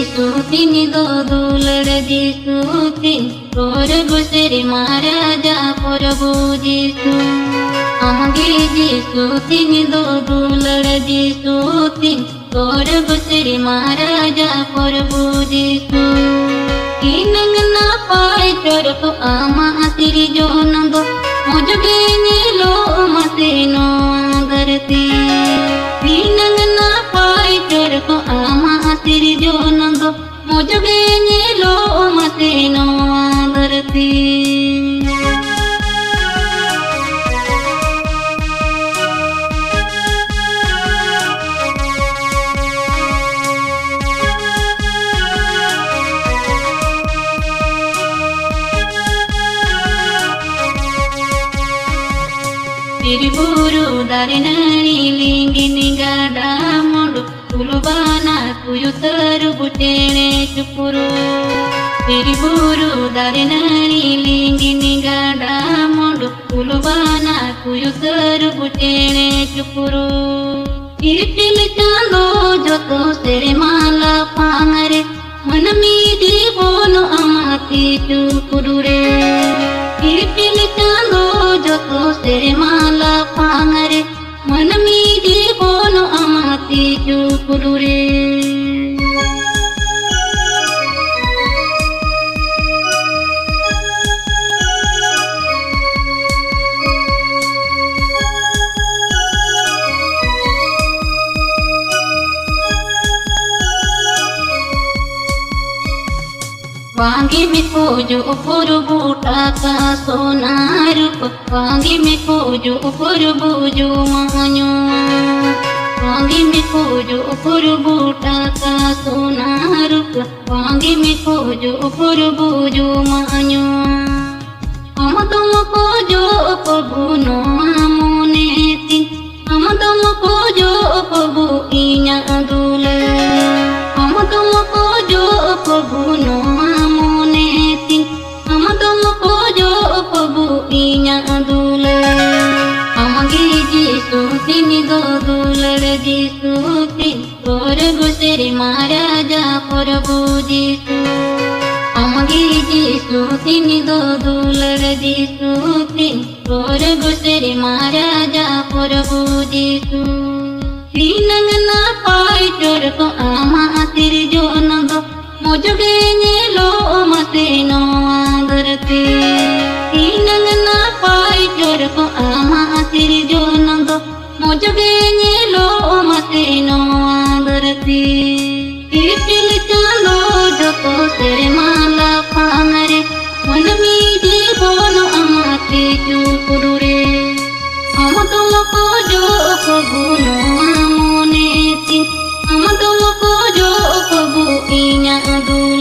सुतिन दो दुलड़ दी सुतिन तोर गुसरी महाराजा प्रभु जीसु आगे जी सुतिन दो दुलड़ दी सुतिन तोर गुसरी महाराजा प्रभु जीसु किनंग ना पाए चोर को आमा सिरी जो नंदो मुझे नीलो मसेनो आगरती किनंग ना पाए चोर को आमा सिरी जो नंदो मुझे नीलो मसेनो आगरती तिरुबुरु दारिनानी लिंगिनी गाड़ा मोडु तुलुबाना कुयुतरु बुटेने चुपुरु तिरुबुरु दारिनानी लिंगिनी गाड़ा मोडु तुलुबाना कुयुतरु बुटेने चुपुरु इपिल चांदो जोतो सेरे माला पांगरे मन मीदी बोनो अमाती चुपुरु रे इपिल चांदो जोतो सेरे माला पांगरे मन मीदी बोनो अमाती चुपुरु रे वांगी में खोजो ऊपर बूटा का सोना रूप वांगी में खोजो ऊपर बूजो मान्यो वांगी में खोजो ऊपर बूटा का सोना रूप वांगी में खोजो ऊपर बूजो मान्यो हम तुम खोजो पबुनो आमोने तीन हम तुम खोजो पबु इन्या दूले हम तुम खोजो पबुनो सुतिन दो दुलड़ दी सुतिन तोर गुसरी महाराजा प्रभु जीसु आगे जी सुतिन दो दुलड़ दी सुतिन तोर गुसरी महाराजा प्रभु जीसु श्रीनंग ना पाए चोर को आमा तिर जो नंदो मुझे नीलो मसेनो आगरते श्रीनंग ना पाए चोर को आमा तिर जो नंदो मुझे नीलो मसेनो आगरती इपिल चांदो जोतो सेरे माला पांगरे मन मीदी बोनो अमाती चुपुरु रे हम तुमको जो पबुनो आमोने तीन हम तुमको जो पबु इन्या दूले